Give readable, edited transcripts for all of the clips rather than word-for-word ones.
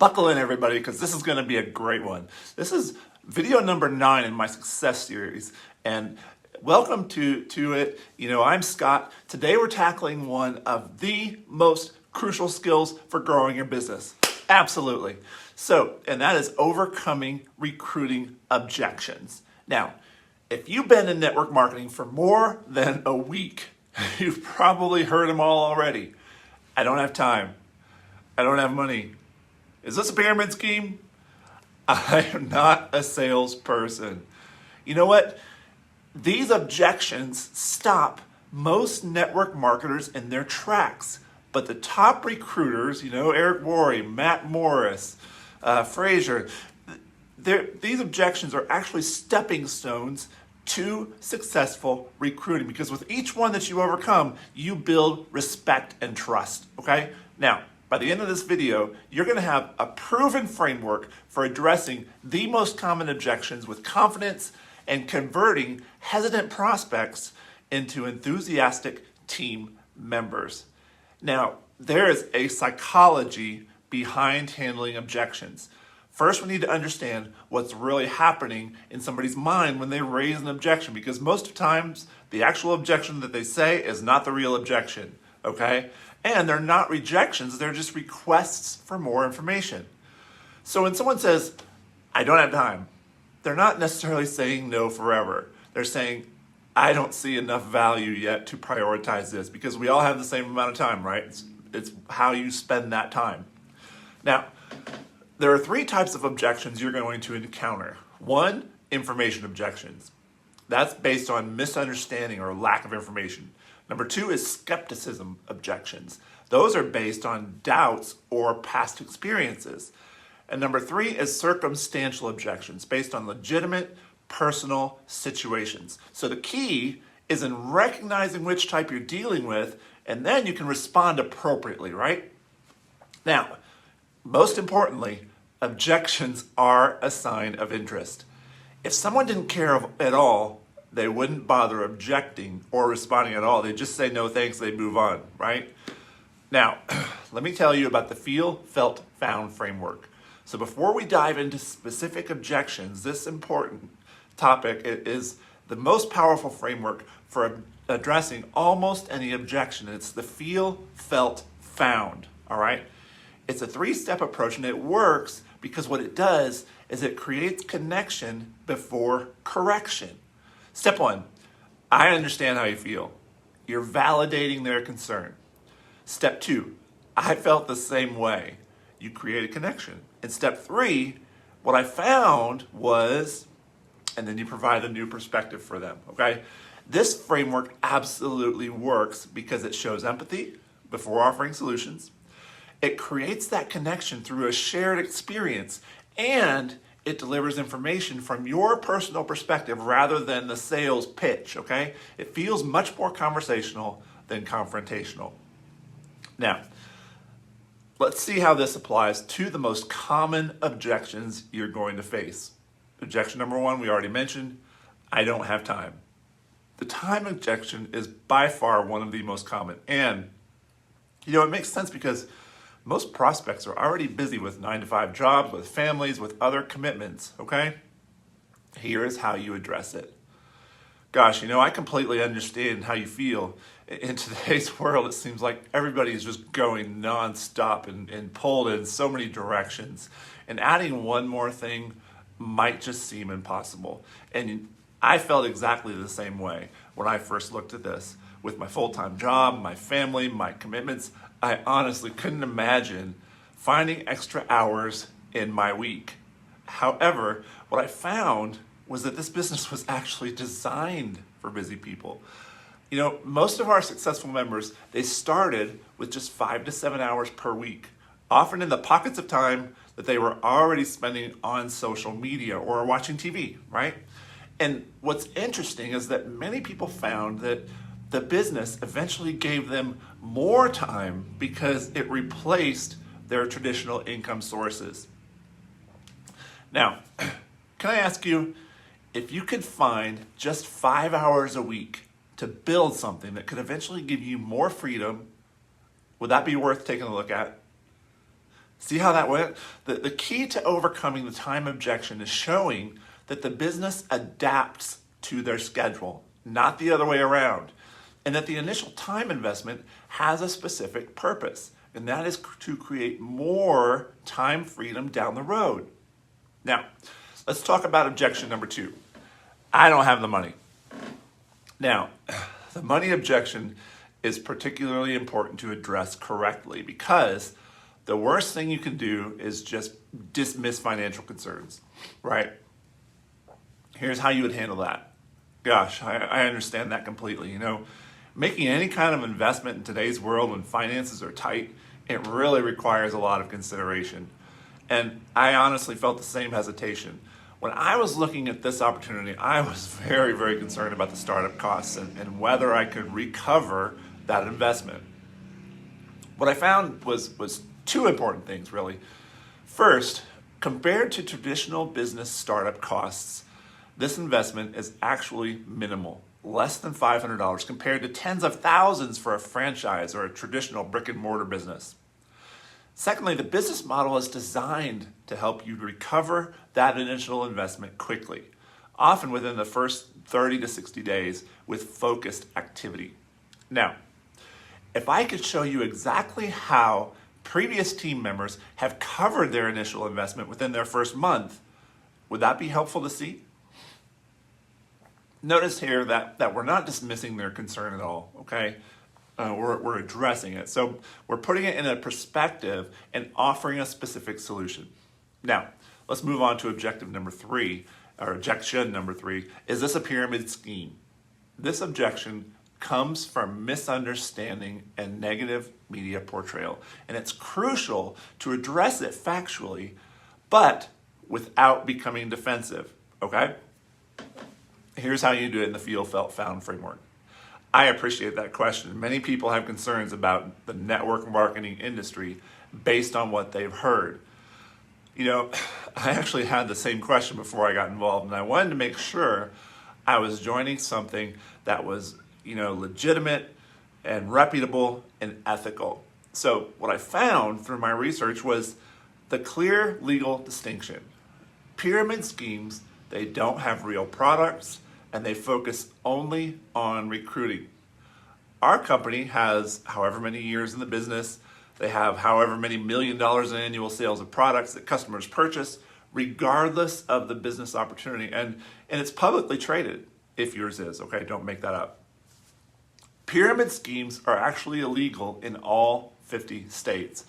Buckle in, everybody, because this is going to be a great one. This is video number 9 in my success series, and welcome to it. I'm Scott. Today we're tackling one of the most crucial skills for growing your business. Absolutely. And that is overcoming recruiting objections. Now, if you've been in network marketing for more than a week, you've probably heard them all already. I don't have time. I don't have money. Is this a pyramid scheme? I am not a salesperson. You know what? These objections stop most network marketers in their tracks. But the top recruiters, Eric Worre, Matt Morris, Fraser, these objections are actually stepping stones to successful recruiting, because with each one that you overcome, you build respect and trust, okay? Now, by the end of this video, you're gonna have a proven framework for addressing the most common objections with confidence and converting hesitant prospects into enthusiastic team members. Now, there is a psychology behind handling objections. First, we need to understand what's really happening in somebody's mind when they raise an objection, because most of the times, the actual objection that they say is not the real objection, okay? And they're not rejections, they're just requests for more information. So when someone says, I don't have time, they're not necessarily saying no forever. They're saying, I don't see enough value yet to prioritize this, because we all have the same amount of time, right? It's how you spend that time. Now, there are 3 types of objections you're going to encounter. 1, information objections. That's based on misunderstanding or lack of information. Number 2 is skepticism objections. Those are based on doubts or past experiences. And number 3 is circumstantial objections based on legitimate personal situations. So the key is in recognizing which type you're dealing with, and then you can respond appropriately, right? Now, most importantly, objections are a sign of interest. If someone didn't care at all, they wouldn't bother objecting or responding at all. They'd just say no thanks, they'd move on, right? Now, let me tell you about the feel, felt, found framework. So before we dive into specific objections, this important topic is the most powerful framework for addressing almost any objection. It's the feel, felt, found, all right? It's a 3-step approach, and it works because what it does is it creates connection before correction. Step 1, I understand how you feel. You're validating their concern. Step 2, I felt the same way. You create a connection. And step 3, what I found was, and then you provide a new perspective for them, okay? This framework absolutely works because it shows empathy before offering solutions. It creates that connection through a shared experience, and it delivers information from your personal perspective rather than the sales pitch, okay? It feels much more conversational than confrontational. Now, let's see how this applies to the most common objections you're going to face. Objection number 1, we already mentioned, I don't have time. The time objection is by far one of the most common. And, it makes sense because most prospects are already busy with 9-to-5 jobs, with families, with other commitments, okay? Here is how you address it. Gosh, I completely understand how you feel. In today's world, it seems like everybody is just going nonstop and pulled in so many directions. And adding one more thing might just seem impossible. And I felt exactly the same way when I first looked at this. With my full-time job, my family, my commitments, I honestly couldn't imagine finding extra hours in my week. However, what I found was that this business was actually designed for busy people. Most of our successful members, they started with just 5 to 7 hours per week, often in the pockets of time that they were already spending on social media or watching TV, right? And what's interesting is that many people found that the business eventually gave them more time because it replaced their traditional income sources. Now, can I ask you, if you could find just 5 hours a week to build something that could eventually give you more freedom, would that be worth taking a look at? See how that went? The key to overcoming the time objection is showing that the business adapts to their schedule, not the other way around, and that the initial time investment has a specific purpose, and that is to create more time freedom down the road. Now, let's talk about objection number 2. I don't have the money. Now, the money objection is particularly important to address correctly because the worst thing you can do is just dismiss financial concerns, right? Here's how you would handle that. Gosh, I understand that completely. Making any kind of investment in today's world when finances are tight, it really requires a lot of consideration. And I honestly felt the same hesitation. When I was looking at this opportunity, I was very, very concerned about the startup costs and whether I could recover that investment. What I found was 2 important things, really. First, compared to traditional business startup costs, this investment is actually minimal, less than $500 compared to tens of thousands for a franchise or a traditional brick and mortar business. Secondly, the business model is designed to help you recover that initial investment quickly, often within the first 30 to 60 days with focused activity. Now, if I could show you exactly how previous team members have covered their initial investment within their first month, would that be helpful to see? Notice here that we're not dismissing their concern at all, okay? We're addressing it. So we're putting it in a perspective and offering a specific solution. Now, let's move on to objection number 3. Is this a pyramid scheme? This objection comes from misunderstanding and negative media portrayal. And it's crucial to address it factually, but without becoming defensive, okay? Here's how you do it in the feel, felt, found framework. I appreciate that question. Many people have concerns about the network marketing industry based on what they've heard. I actually had the same question before I got involved, and I wanted to make sure I was joining something that was legitimate and reputable and ethical. So what I found through my research was the clear legal distinction. Pyramid schemes, they don't have real products and they focus only on recruiting. Our company has however many years in the business, they have however many $1 million in annual sales of products that customers purchase, regardless of the business opportunity. And it's publicly traded, if yours is, okay? Don't make that up. Pyramid schemes are actually illegal in all 50 states.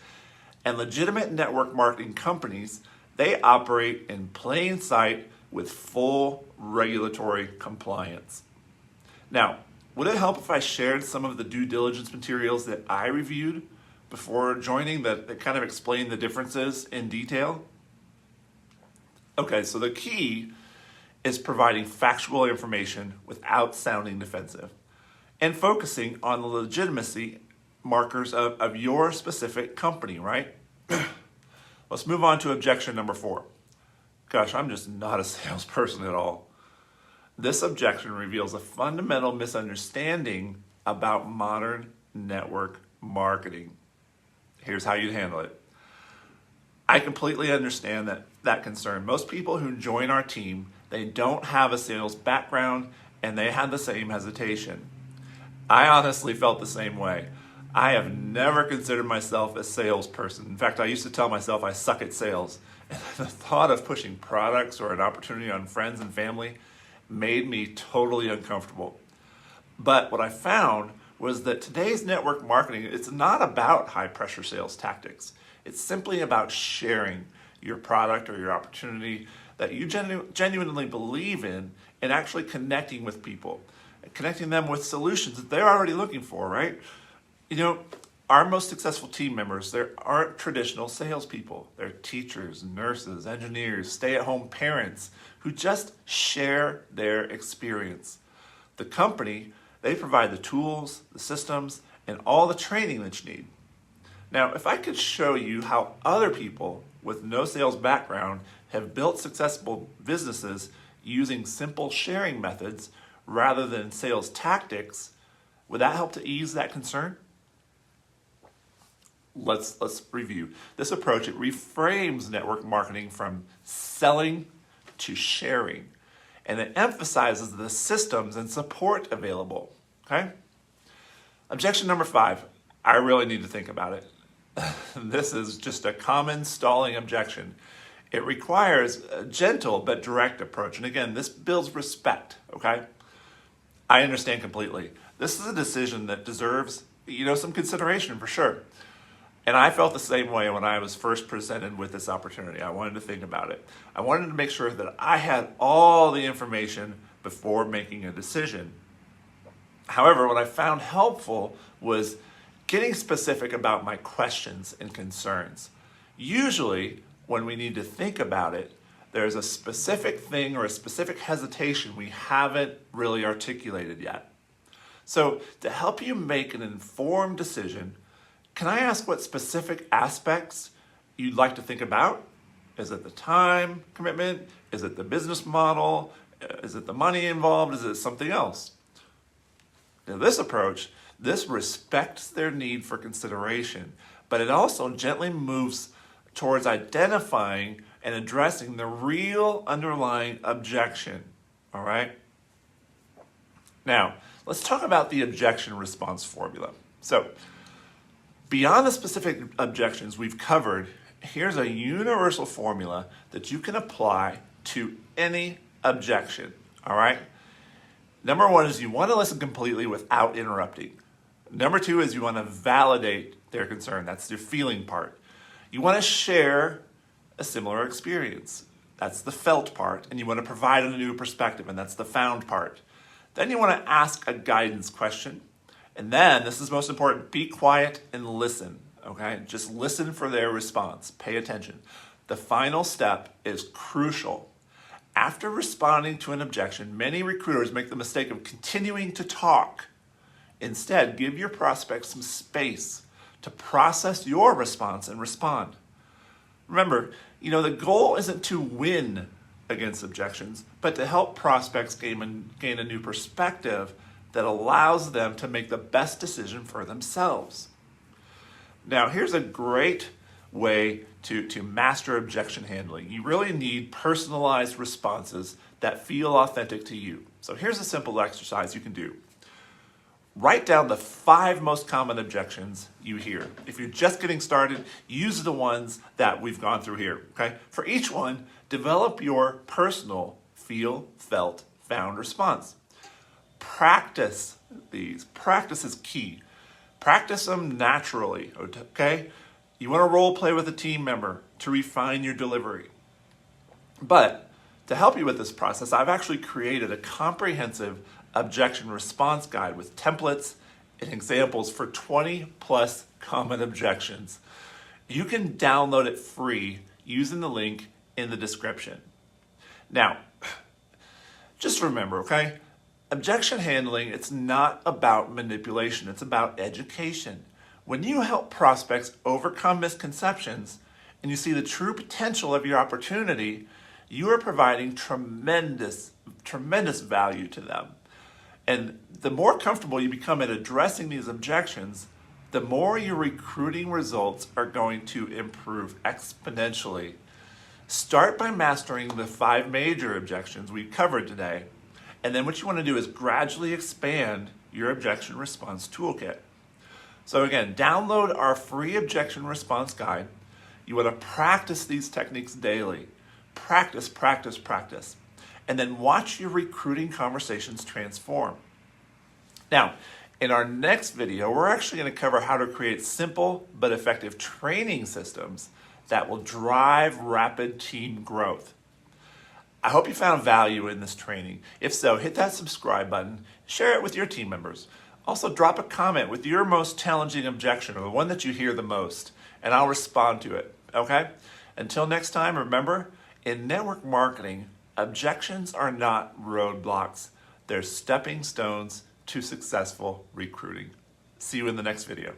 And legitimate network marketing companies, they operate in plain sight with full regulatory compliance. Now, would it help if I shared some of the due diligence materials that I reviewed before joining that kind of explain the differences in detail? Okay, so the key is providing factual information without sounding defensive and focusing on the legitimacy markers of your specific company, right? Let's move on to objection number 4. Gosh, I'm just not a salesperson at all. This objection reveals a fundamental misunderstanding about modern network marketing. Here's how you'd handle it. I completely understand that concern. Most people who join our team, they don't have a sales background and they had the same hesitation. I honestly felt the same way. I have never considered myself a salesperson. In fact, I used to tell myself I suck at sales. And the thought of pushing products or an opportunity on friends and family made me totally uncomfortable. But what I found was that today's network marketing, it's not about high pressure sales tactics. It's simply about sharing your product or your opportunity that you genuinely believe in and actually connecting with people, connecting them with solutions that they're already looking for, right? Our most successful team members, they aren't traditional salespeople. They're teachers, nurses, engineers, stay-at-home parents who just share their experience. The company, they provide the tools, the systems, and all the training that you need. Now, if I could show you how other people with no sales background have built successful businesses using simple sharing methods rather than sales tactics, would that help to ease that concern? let's review. This approach, it reframes network marketing from selling to sharing, and it emphasizes the systems and support available, okay? Objection number 5, I really need to think about it. This is just a common stalling objection. It requires a gentle but direct approach, and again, this builds respect, okay? I understand completely. This is a decision that deserves, some consideration for sure. And I felt the same way when I was first presented with this opportunity. I wanted to think about it. I wanted to make sure that I had all the information before making a decision. However, what I found helpful was getting specific about my questions and concerns. Usually, when we need to think about it, there's a specific thing or a specific hesitation we haven't really articulated yet. So, to help you make an informed decision, can I ask what specific aspects you'd like to think about? Is it the time commitment? Is it the business model? Is it the money involved? Is it something else? Now, this approach, this respects their need for consideration, but it also gently moves towards identifying and addressing the real underlying objection, all right? Now, let's talk about the objection response formula. So, beyond the specific objections we've covered, here's a universal formula that you can apply to any objection, all right? Number 1 is you want to listen completely without interrupting. Number 2 is you want to validate their concern. That's the feeling part. You want to share a similar experience. That's the felt part. And you want to provide a new perspective, and that's the found part. Then you want to ask a guidance question. And then, this is most important, be quiet and listen, okay? Just listen for their response. Pay attention. The final step is crucial. After responding to an objection, many recruiters make the mistake of continuing to talk. Instead, give your prospects some space to process your response and respond. Remember, the goal isn't to win against objections, but to help prospects gain a new perspective that allows them to make the best decision for themselves. Now, here's a great way to master objection handling. You really need personalized responses that feel authentic to you. So here's a simple exercise you can do. Write down the 5 most common objections you hear. If you're just getting started, use the ones that we've gone through here, okay? For each one, develop your personal feel, felt, found response. Practice these. Practice is key. Practice them naturally, okay? You want to role play with a team member to refine your delivery. But to help you with this process, I've actually created a comprehensive objection response guide with templates and examples for 20 plus common objections. You can download it free using the link in the description. Now, just remember, okay? Objection handling, it's not about manipulation, it's about education. When you help prospects overcome misconceptions and you see the true potential of your opportunity, you are providing tremendous value to them. And the more comfortable you become at addressing these objections, the more your recruiting results are going to improve exponentially. Start by mastering the 5 major objections we covered today. And then what you want to do is gradually expand your objection response toolkit. So again, download our free objection response guide. You want to practice these techniques daily. Practice, practice, practice. And then watch your recruiting conversations transform. Now, in our next video, we're actually going to cover how to create simple but effective training systems that will drive rapid team growth. I hope you found value in this training. If so, hit that subscribe button, share it with your team members. Also, drop a comment with your most challenging objection or the one that you hear the most, and I'll respond to it, okay? Until next time, remember, in network marketing, objections are not roadblocks. They're stepping stones to successful recruiting. See you in the next video.